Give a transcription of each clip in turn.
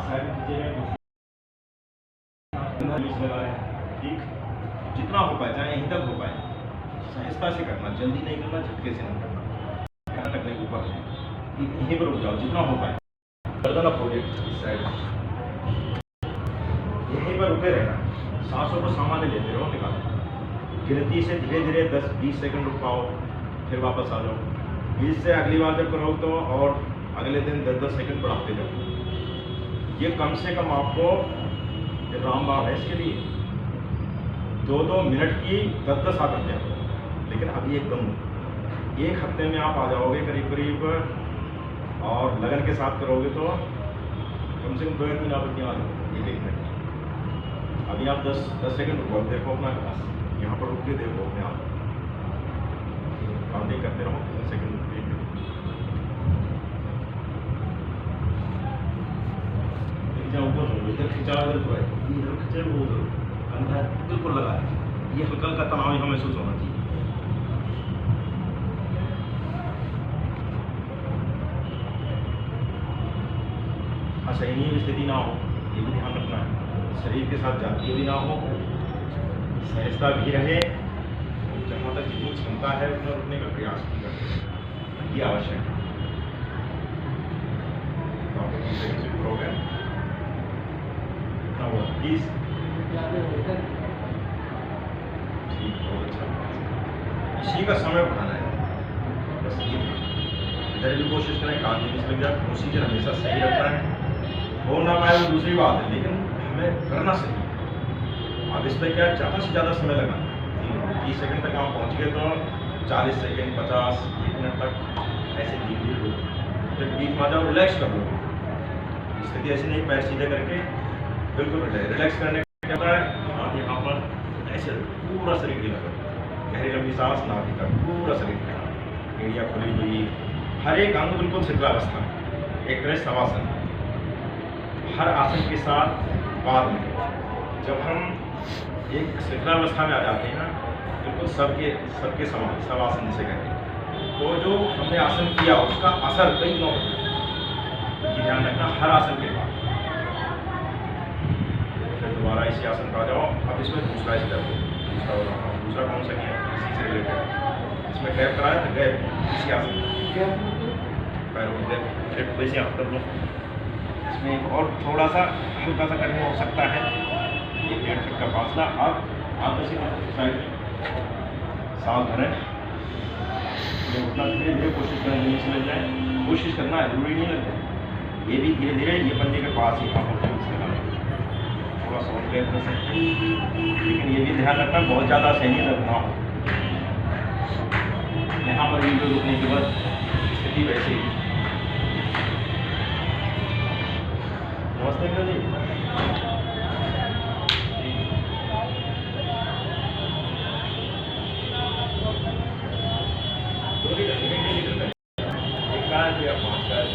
Side कीजिएगा, लगाए, ठीक, जितना हो पाए चाहे यहीं तक हो पाए, सहजता से करना, जल्दी नहीं करना, झटके से नहीं करना, यहाँ तक नहीं ऊपर है, यहीं पर रुक जाओ जितना हो पाए, गर्दन अप हो गई इस साइड, यहीं पर रुके रहना, सांसों को सामान्य लेते रहो, निकालो, गिनती से धीरे धीरे 10-20 सेकंड रुक पाओ, फिर वापस आ जाओ, 20 से अगली बार जब करो तो और अगले दिन 10-10 सेकंड बढ़ाते जाओ। ये कम से कम आपको रामबाण है इसके लिए 2-2 मिनट की 10-10 आदतें हैं, लेकिन अभी एकदम एक हफ्ते में आप आ जाओगे करीब करीब, और लगन के साथ करोगे तो कम से कम 2 दिन आप आ जाओगे एक मिनट। अभी आप 10 सेकंड रुको, देखो अपना क्लास, यहाँ पर रुक के देखो अपने आप काउंटिंग करते रहो 10 सेकंड रुक के। ऊपर इधर खिंचा, इधर खिंचे, वो उधर कंधा बिल्कुल लगा है, ये हल्का हल्का तनाव यहाँ महसूस होना चाहिए। असहनीय स्थिति ना हो, ये भी ध्यान रखना है, शरीर के साथ जातीय भी ना हो, सहजता भी रहे, जहाँ तक जितनी क्षमता है उतना रुकने का प्रयास भी करें, ये आवश्यक है। तो आपको 30 सेकंड से ऊपर हो गया, इतना हुआ 30, ठीक, बहुत अच्छा, इसी का समय बढ़ाना है, बस ये इधर भी कोशिश करें, कान में लग जाए, प्रोसीजर हमेशा सही रखना है, हो ना पाए वो दूसरी बात है, लेकिन हमें करना सही है। अब इस पर क्या ज़्यादा से ज़्यादा समय लगा, 30 सेकंड तक आप पहुँच गए तो 40 सेकंड 50 1 मिनट तक ऐसे धीरे धीरे लो, फिर बीच में आ जाओ, रिलैक्स कर लो, स्थिति ऐसी नहीं, पैर सीधे करके बिल्कुल रिलैक्स करने का क्या होता है, आप यहाँ पर ऐसे पूरा शरीर ढीला करो, गहरी लंबी सांस नाभि तक पूरा शरीर ढीला, एड़ियाँ खुली हुई, हर एक अंग बिल्कुल शिथिलावस्था में, एक तरह शवासन। हर आसन के साथ बाद में जब हम एक शिथिलावस्था में आ जाते हैं ना, बिल्कुल सबके समान शवासन जिसे कहते हैं, तो जो हमने आसन किया उसका असर कई दिनों तक है, ये ध्यान रखना हर आसन के बाद। फिर दोबारा इसी आसन पर आ जाओ, अब इसमें दूसरा स्टेप, दूसरा कौन सा किया, इसी से रिलेटेड, इसमें गैप कराया तो गैप, इसी आसन पैरों में गैप, वैसे आप कर लो, इसमें एक और थोड़ा सा हल्का सा कठिन हो सकता है, ये 1.5 फीट का फासला, अब आप इसी साइड सांस भरें, ये उतना धीरे धीरे कोशिश करें नीचे लग जाए, कोशिश करना है, जरूरी नहीं लग जाए, ये भी धीरे धीरे ये पंजे के पास ही आप थोड़ा सा और गैप कर सकते हैं, लेकिन ये भी ध्यान रखना बहुत ज़्यादा सहनीय दर्द ना हो, यहाँ पर वीडियो रुकने के बाद स्थिति वैसे ही। नमस्ते जी, एक कार या 5 कार,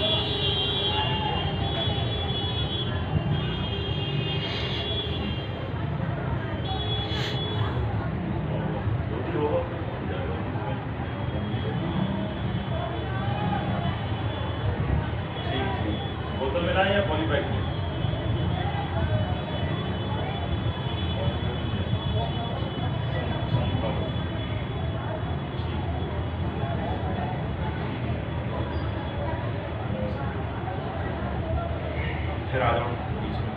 बोतल में लाए या पॉलीबैग में, फिर आ जाओ बीच में,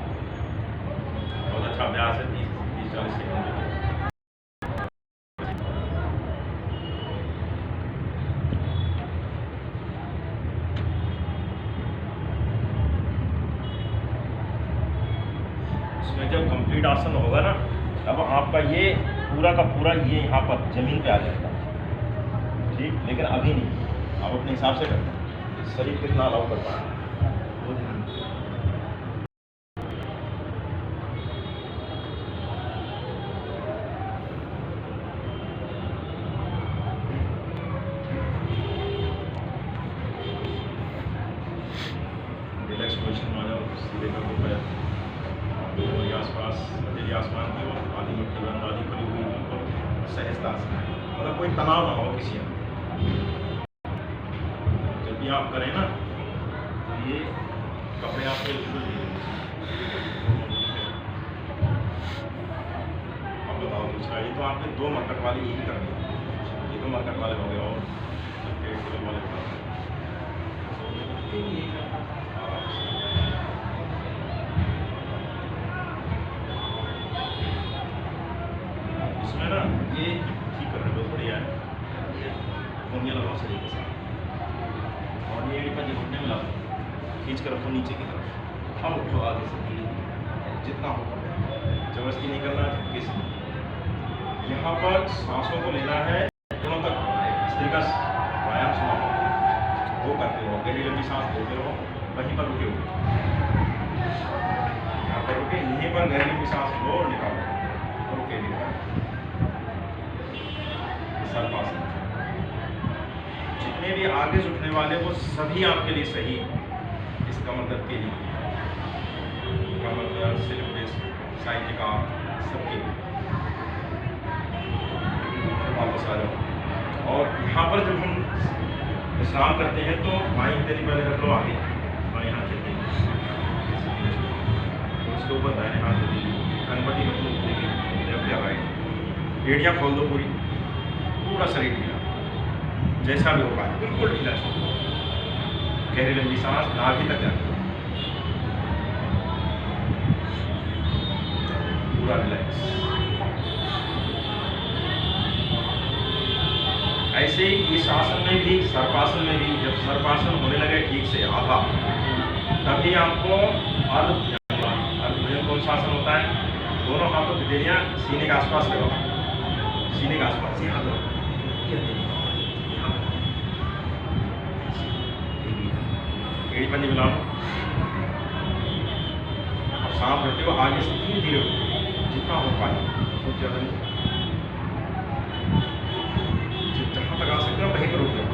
बहुत अच्छा अभ्यास है, 30-40 सेकंड। इसमें जब कंप्लीट आसन होगा ना, तब आपका ये पूरा का पूरा ये यहाँ पर जमीन पे आ जाएगा, ठीक, लेकिन अभी नहीं, आप अपने हिसाब से करना, शरीर कितना अलाउ कर पा रहा है वो ध्यान। रिलैक्स पोजिशन में आ जाओ, सीधे कर दो पैर, दोनों के आसपास हथेली आसमान की ओर, आधी मुट्ठी बंद, आधी खुली हुई, बिल्कुल सहजता से, मतलब कोई तनाव ना हो किसी में। जब भी आप करें ना, ये कपड़े आपके बिल्कुल आपके 2 मरकट वाले यही करनी है। ये तो मरकट वाले हो गए और 1.5 किलो वाले इसमें ना ये ठीक कर रहे हो, बढ़िया है। कोनिया लगाओ शरीर के साथ और ये एड़ी घुटने में लगाओ, खींच कर रखो नीचे की तरफ। हम उठो आगे से जितना हो जबरदस्ती नहीं करना है। किस यहाँ पर सांसों को लेना है, दोनों तक स्त्रीगस व्यायाम सुना वो करते हो। गहरी लंबी सांस लेते रहो, वहीं पर रुके हो, यहाँ पर रुके, यहीं पर गहरी लंबी सांस लो और निकालो, रुके निकालो। सर्पासन जितने भी आगे उठने वाले वो सभी आपके लिए सही। इस कमर दर्द के लिए, कमर दर्द, स्लिप डिस्क, साइटिका, सबके लिए वापस आ जाओ। और यहाँ पर जब हम विश्राम करते हैं तो बाईं हथेली पहले रख लो आगे, बाईं हाथ चलते हैं उसके ऊपर दाहिने हाथ होती है, कनपट्टी रख लो लेफ्ट या राइट, एड़ियाँ खोल दो पूरी, पूरा शरीर ढीला जैसा भी होगा, बिल्कुल ढीला। गहरी लंबी सांस नाभि तक जाती है, पूरा रिलैक्स। ऐसे ही इस आसन में भी, सर्पासन में भी, जब सर्पासन होने लगे ठीक से आधा, तभी आपको अर्धभुजंग कौन सा आसन होता है? दोनों हाथों की हथेलियां सीने के आसपास लगाओ, सीने के आसपास यहाँ दो, एड़ी पंजे मिलाओ और सांस भरते हो आगे से धीरे धीरे जितना हो पाए, बहुत ज़्यादा नहीं, जहाँ तक आ सकते हो वहीं पर रुक जाओ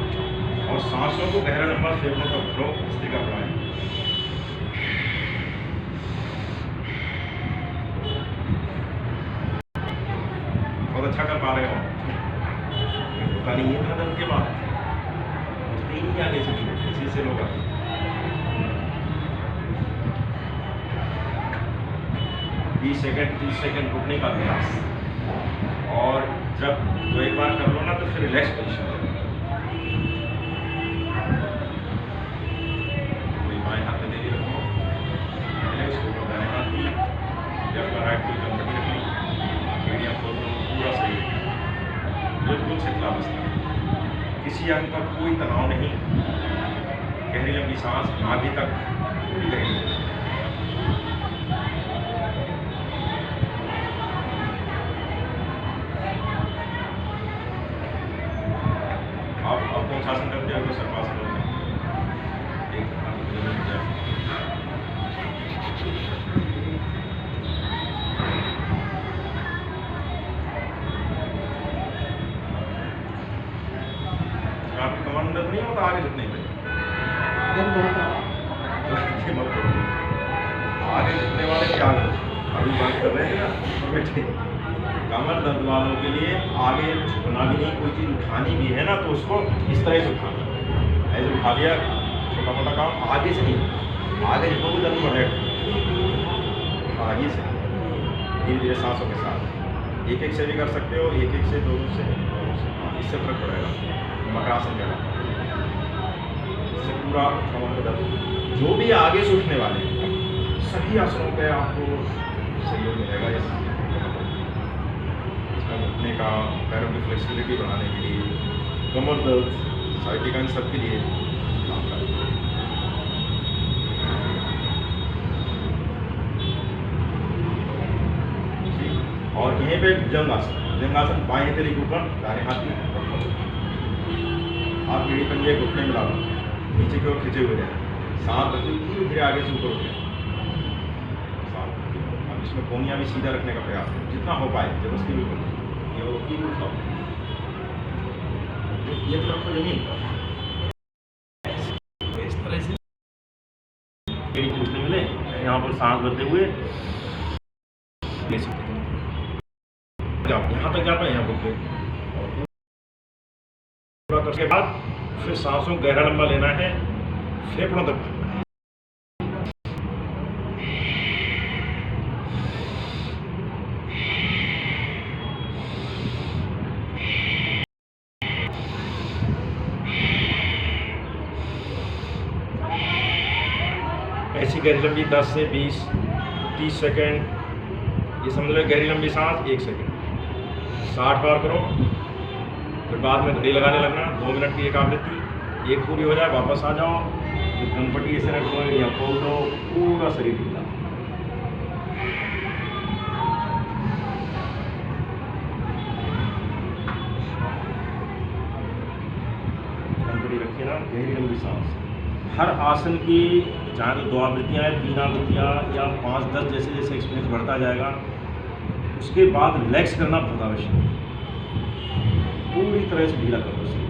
और सांसों को गहरा लंबा फेफड़ों तक उठो, स्त्रीका प्राणायाम। बहुत अच्छा कर पा रहे हो, होता नहीं है इतना दर्द के बाद, उठते ही नहीं आगे से, इसी से लोग आते 20 सेकंड 30 सेकंड रुकने का अभ्यास। और जब तो एक बार कर लो ना तो फिर रिलैक्स पोजीशन है। कोई बाएं हाथ में दे रखो, रिलैक्स को दाएं हाथ की, जब राइट कोई कनपट्टी रख ली, एड़ियाँ खोल दो, पूरा सही है, बिल्कुल शिथिलावस्था, किसी अंग पर कोई तनाव नहीं। गहरी लंबी सांस नाभि तक पूरी गहरी। आप कौन शासन करते हो तो सर्पासन होता है। एक आपकी कमर में दर्द नहीं होता आगे झुकने में? आगे झुकने वाले क्या अभी बात कर रहे हैं ना, बैठे कमर दर्द वालों के लिए आगे झुकना भी नहीं, कोई चीज़ उठानी भी है ना तो उसको इस तरह से उठाना, ऐसे उठा लिया, छोटा मोटा काम आगे से नहीं, आगे झुकोगे दर्द बढ़ेगा, आगे से धीरे धीरे सांसों के साथ, एक एक से भी कर सकते हो, एक एक से, दोनों से, इससे फर्क पड़ेगा। मकरासन कहना, इससे पूरा कमर का दर्द, जो भी आगे से उठने वाले सभी आसनों पे आपको सहयोग मिलेगा। उठने का, पैरों की फ्लेक्सिबिलिटी बढ़ाने के लिए, कमर दर्द, साइटिका, सबके लिए काम करेगा। और यहीं पे भुजंगासन, भुजंगासन बाएं हथेली के ऊपर, दाहिने हाथ की आप एड़ी पंजे घुटने मिला दो, नीचे की ओर खींचे हुए जाए, सांस रखते धीरे धीरे आगे से ऊपर उठे। अब इसमें कोनिया भी सीधा रखने का प्रयास करें जितना हो पाए, जबरदस्ती भी करो, ये उठाओ, ये तो रखो जमीन पर, इस तरह से एड़ी घुटने मिले, यहाँ पर सांस भरते हुए यहाँ तक जा पाए, यहाँ रुके, और उसके बाद फिर सांसों गहरा लंबा लेना है, फेफड़ों तक भरना है। ऐसी गहरी लंबी 10 से 20 30 सेकेंड, ये समझ लो गहरी लंबी सांस 1 सेकेंड 60 बार करो। फिर बाद में घड़ी लगाने लगना, 2 मिनट की एक आवृत्ति, एक पूरी हो जाए वापस आ जाओ, फिर कनपट्टी ऐसे रखो या खोल दो, पूरा शरीर ढीला। कनपट्टी रखिए ना, गहरी लंबी सांस। हर आसन की चाहे तो 2 आवृत्तियाँ हैं, 3 आवृत्तियाँ या 5-10, जैसे जैसे एक्सपीरियंस बढ़ता जाएगा। उसके बाद रिलैक्स करना बहुत आवश्यक है, पूरी तरह से ढीला कर दो शरीर।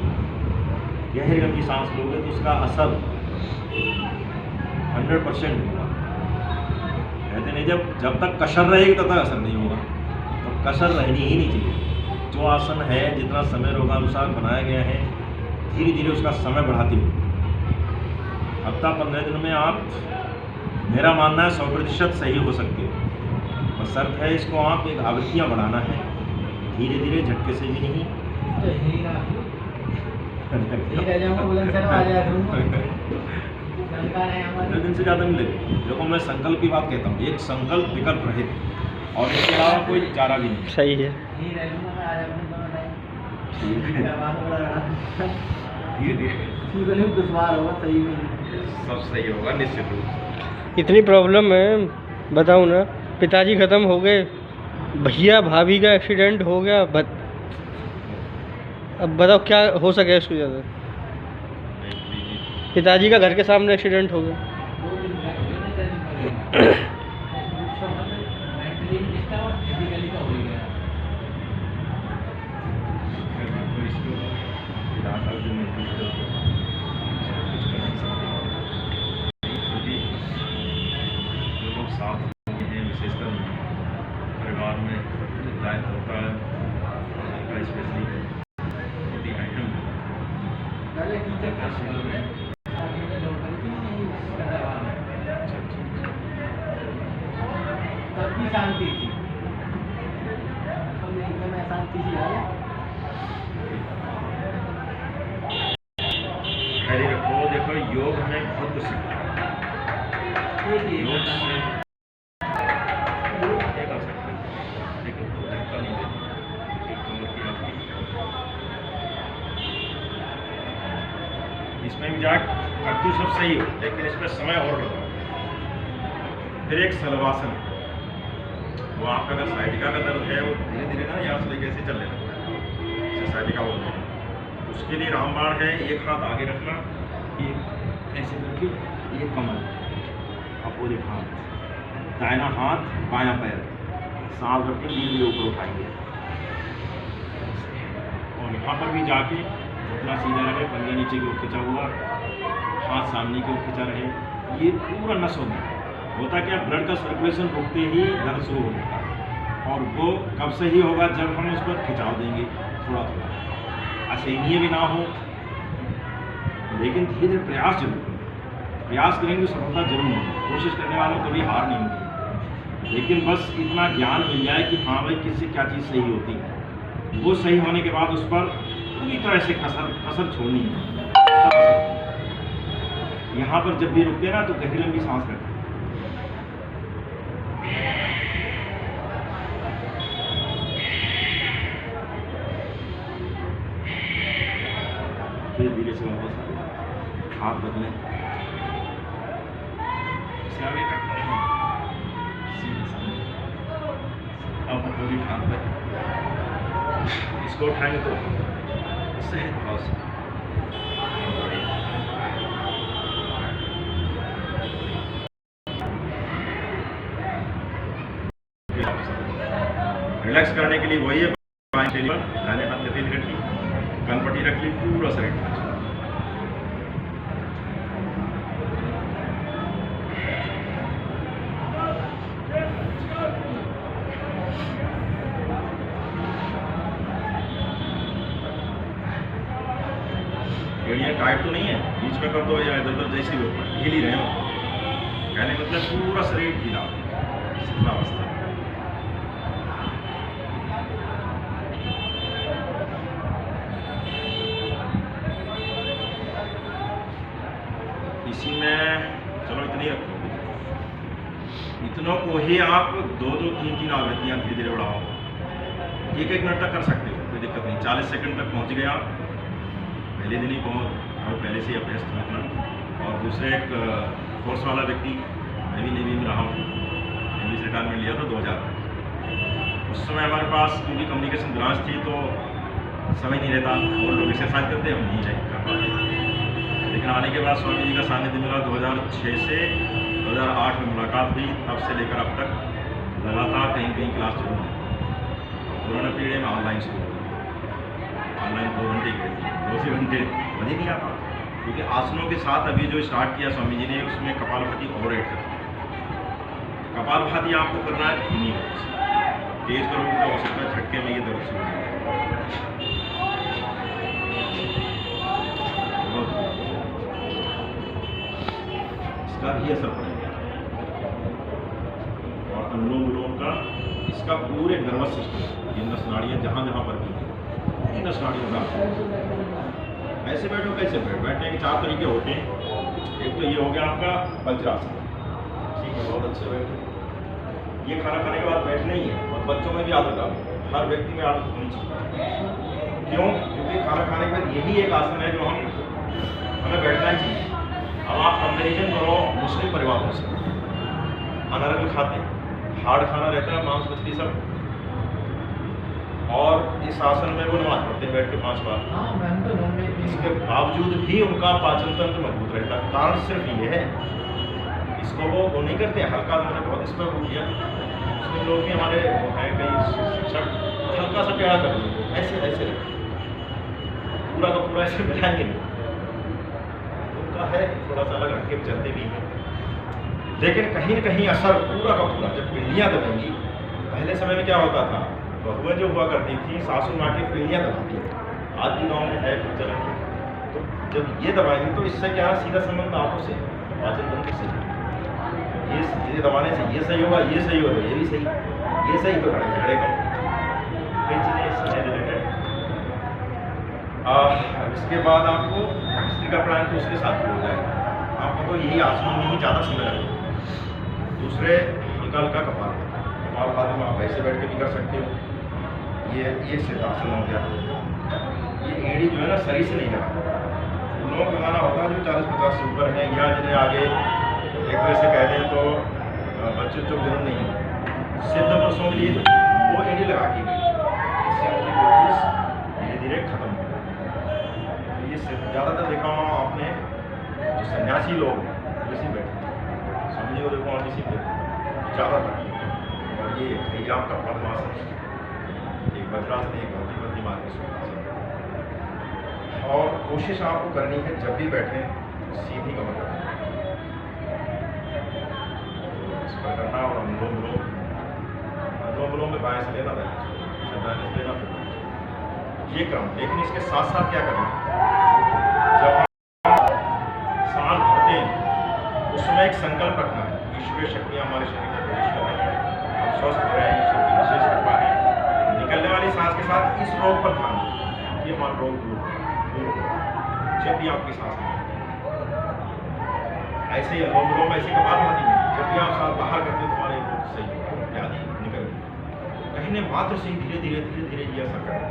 गहरी लंबी सांस लोगे तो उसका असर 100% होगा। कहते नहीं जब तक कसर रहेगी तब तक असर नहीं होगा, तो कसर रहनी ही नहीं चाहिए। जो आसन है जितना समय रोगानुसार बनाया गया है, धीरे धीरे उसका समय बढ़ाते हुए हफ्ता 15 दिन में आप, मेरा मानना है 100% सही हो सकते हो। बस शर्त है इसको आप एक आवृत्तियाँ बढ़ाना है, धीरे धीरे, झटके से भी नहीं। दिन से ज़्यादा नहीं लगे। देखो मैं संकल्प की बात कहता हूँ, एक संकल्प विकल्प रहित, और इसके अलावा कोई चारा भी नहीं। सही है। धीरे धीरे दुश्वार होगा, सही में सब सही होगा निश्चित रूप से। इतनी प्रॉब्लम है, बताऊँ ना, पिताजी ख़त्म हो गए, भैया भाभी का एक्सीडेंट हो गया, अब बताओ क्या हो सके इसको ज़्यादा। पिताजी का घर के सामने एक्सीडेंट हो गया। विशेषकर परिवार में दायित्व होता है, स्पेशली छोटी आइटम तब भी शांति थी, एकदम शांति सी आया। रखो। देखो योग हमें बहुत कुछ सिखाता है। योग से इसमें भी जाट करती सब सही हो, लेकिन इसमें समय और लगता है। फिर एक सलवासन, वो आपका अगर साइटिका का दर्द है, वो धीरे धीरे ना यहाँ से लेके ऐसे चलने लगता है, जैसे साइटिका बोलते हैं। उसके लिए रामबाण है, एक हाथ आगे रखना, एक ऐसे करके, ये कमर, अपोजिट हाथ, दाहिना हाथ बायां पैर, सांस रख के धीरे ऊपर उठाएंगे, और यहाँ पर भी जाके अपना सीधा रहे, पंजा नीचे की ओर खिंचा हुआ, हाथ सामने की ओर खिंचा रहे। ये पूरा नस होता क्या, ब्लड का सर्कुलेशन रुकते ही दर्द शुरू हो जाता है, और वो कब से ही होगा, जब हम उस पर खिंचाव देंगे थोड़ा थोड़ा, असहनीय भी ना हो, लेकिन धीरे धीरे प्रयास जरूर करें। प्रयास करेंगे तो सफलता जरूर मिलेगी। कोशिश करने वालों को कभी हार नहीं होगी, लेकिन बस इतना ज्ञान मिल जाए कि हाँ भाई किससे क्या चीज़ सही होती है, वो सही होने के बाद उस पर पूरी तरह से कसर छोड़नी है। यहाँ पर जब भी रुकते हैं ना, तो गहरी लंबी सांस रखें। धीरे धीरे से वापस आए, हाथ बदलें, इसे आगे करते हैं, सीधे सामने, अब पूरी हाथ पे इसको उठाएंगे तो सहज भाव से रिलैक्स करने के लिए वही है, दाहिने हाथ में तेज रखी, कनपट्टी रख ली, पूरा शरीर एड़ियाँ टाइट तो नहीं है, बीच में कर दो या इधर उधर जैसी हो, हिल ही रहे हो, कहने मतलब पूरा शरीर ढीला, इतना अवस्था। इसी में चलो इतनी रखो। इतनों को ही आप 2-3 आवृत्तियाँ धीरे धीरे बढ़ाओ, 1-1 मिनट तक कर सकते हो, कोई दिक्कत नहीं। 40 सेकंड तक पहुँच गए आप, पहले दिन ही पहले से ही अभ्यस्त हो इतना। और दूसरे एक फोर्स वाला व्यक्ति, मैं भी नेवी में रहा हूँ, नेवी से रिटायरमेंट लिया था 2000 में। उस समय हमारे पास क्योंकि कम्युनिकेशन ब्रांच थी तो समय नहीं रहता, और लोग एक्सरसाइज करते, हम नहीं कर पाते। लेकिन आने के बाद स्वामी जी का सानिध्य मिला 2006 से 2008 में मुलाकात हुई, तब से लेकर अब तक लगातार कहीं कहीं क्लास शुरू हुई। कोरोना पीरियड में ऑनलाइन शुरू हो गई, ऑनलाइन 2 घंटे की 2 घंटे बने नहीं आता, क्योंकि आसनों के साथ अभी जो स्टार्ट किया स्वामी जी ने, उसमें कपालभाति और ऐड कर। कपालभाति आपको करना है धीमी, तेज करोगे तो हो सकता है झटके में ये दर्द शुरू हो जाए। इसका भी असर पड़ेगा। और अनुलोम विलोम का, इसका पूरे नर्वस सिस्टम, ये नस नाड़ियाँ जहाँ जहाँ पर भी ये नस नाड़ियों का। ऐसे बैठो, कैसे बैठने के 4 तरीके होते हैं। एक तो ये हो गया आपका वज्रासन, ठीक है, बहुत अच्छे बैठे। ये खाना खाने के बाद बैठना ही है, और बच्चों में भी आदत डालो, हर व्यक्ति में आदत होनी चाहिए। क्यों? क्योंकि खाना खाने के बाद यही एक आसन है जो हमें बैठना ही चाहिए। अब आप कंपेरिजन करो मुस्लिम परिवारों से, अनारकल खाते हैं, हार्ड खाना रहता है, मांस मछली सब, और इस आसन में वो नमाज पढ़ते हैं बैठ के 5 बार। इसके बावजूद भी उनका पाचन तंत्र मजबूत रहता है। कारण सिर्फ ये है, इसको वो नहीं करते, हल्का मैंने बहुत इस पर वो किया। मुस्लिम लोग भी हमारे हैं कई शिक्षक, हल्का सा प्यारा कर लेंगे, ऐसे ऐसे पूरा का पूरा ऐसे मिलाएंगे नहीं। उनका है थोड़ा सा अलग रखे चलते भी हैं, लेकिन कहीं न कहीं असर पूरा का पूरा। जब पिंडियाँ दबेंगी, पहले समय में क्या होता था, बहुएं जो हुआ करती थी सासू माँ की पिंडियाँ दबाती, आज भी गाँव में है चलन। तो जब ये दबाएंगे तो इससे क्या सीधा संबंध आंखों से, पाचन तंत्र से। ये दबाने से ये सही होगा, ये सही होगा, ये भी सही, ये सही तो झगड़े कम, कई चीज़ें इससे रिलेटेड। इसके बाद आपको स्त्री का प्राणायाम तो उसके साथ भी हो जाएगा। आपको तो यही आसनों में ही ज़्यादा समय लगेगा। दूसरे हल्का हल्का कपालभाति में आप ऐसे बैठ के भी कर सकते हो। ये सिद्धासन हो गया। ये एड़ी जो है ना शरीर से नहीं लगाना, उन लोगों को लगाना होता है जो 40-50 से ऊपर हैं, या जिन्हें आगे एक तरह से कह दें तो बच्चे जो जन्म नहीं है, सिद्ध पुरुषों के लिए वो एड़ी लगा की गई, इससे उनकी कोशिश धीरे धीरे खत्म हो गई। ये ज़्यादातर देखा हुआ आपने, जो सन्यासी लोग इसी बैठे स्वामी जी को देखो, और इसी बैठे ज़्यादातर। और ये आपका पद्मासन, एक वज्रासन, एक भक्ति मार्ग सुखासन। और कोशिश आपको करनी है जब भी बैठें सीधी कमर करना, इस पर करना। और अनुलोम विलोम में बाएं से लेना, दाएं से लेना, ये क्रम। लेकिन इसके साथ साथ क्या करना, जब हम सांस भरते हैं उसमें एक संकल्प रखना है, ईश्वरीय शक्तियाँ हमारे शरीर में प्रवेश कर रही हैं, हम स्वस्थ हो रहे हैं, ईश्वर की विशेष कृपा है। निकलने वाली सांस के साथ इस रोग पर ध्यान दें कि हमारा रोग दूर हो। जब भी आपकी सांस निकले, ऐसे ही अनुलोम विलोम, ऐसे कपालभाति में जब भी आप सांस बाहर करते हैं तुम्हारे रोग सही आदि निकल कहने मात्र से धीरे धीरे ये असर करें,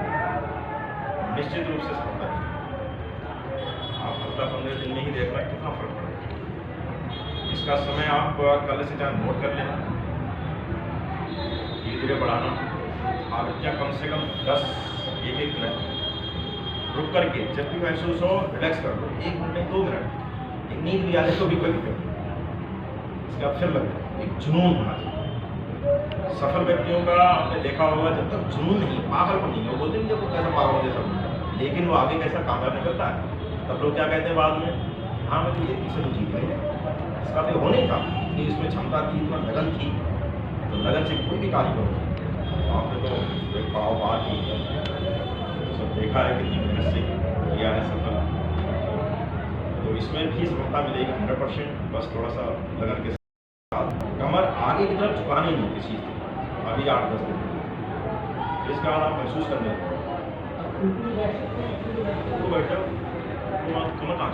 निश्चित रूप से सफलता है। आप हफ्ता 15 दिन में ही देखना कितना फर्क पड़ेगा। इसका समय आप कल से चाहे नोट कर लेना, धीरे धीरे बढ़ाना। आवृत्तियाँ कम से कम 10-1 मिनट रुक करके, जब भी महसूस हो रिलैक्स कर लो, 1 मिनट 2 मिनट। नींद भी आ जाए तो भी कोई दिक्कत नहीं, इसका फिर लगता है एक जुनून होना चाहिए। सफल व्यक्तियों का आपने देखा होगा, जब तक जुनून नहीं, पागलपन नहीं है, वो बोलते हैं देखो कैसा पागल हो जैसा, लेकिन वो आगे कैसा कामयाब निकलता है। तब लोग क्या कहते हैं बाद में, हाँ मैं तो ये किसी को जीत गई, इसका तो हो नहीं था कि इसमें क्षमता थी, इतना लगन थी, तो लगन से कोई भी कार्य करो। आपने तो एक पाव बात की, सब देखा है कितनी मेहनत से किया है सफल, तो इसमें भी सफलता मिलेगी 100%। बस थोड़ा सा लगन के साथ कमर आगे की तरफ झुकानी नहीं किसी चीज़, अभी 8-10 दिन इसके बाद आप महसूस करने तो बैठो, कमर कहाँ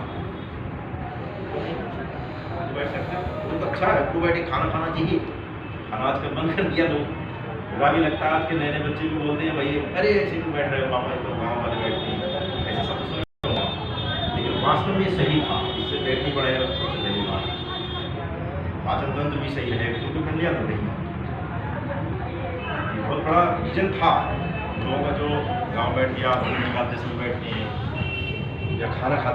बैठ सकते हो, तो अच्छा है। तो बैठे खाना खाना चाहिए, खाना आजकल बंद कर दिया लोग। बुरा भी लगता है, आज के नए नए बच्चे भी बोलते हैं भाई अरे ऐसे क्यों बैठ रहे हो पापा, तो गाँव वाले बैठते हैं ऐसे सब सुन। लेकिन वास्तव में ये सही था, इससे पेट नहीं बढ़ेगा, सबसे पहली बात पाचन तंत्र भी सही रहेगा, क्योंकि ठंडियाँ लग रही हैं। बहुत बड़ा रीजन था लोगों का, जो गाँव बैठ गया, निकालते समय बैठते हैं या खाना खाते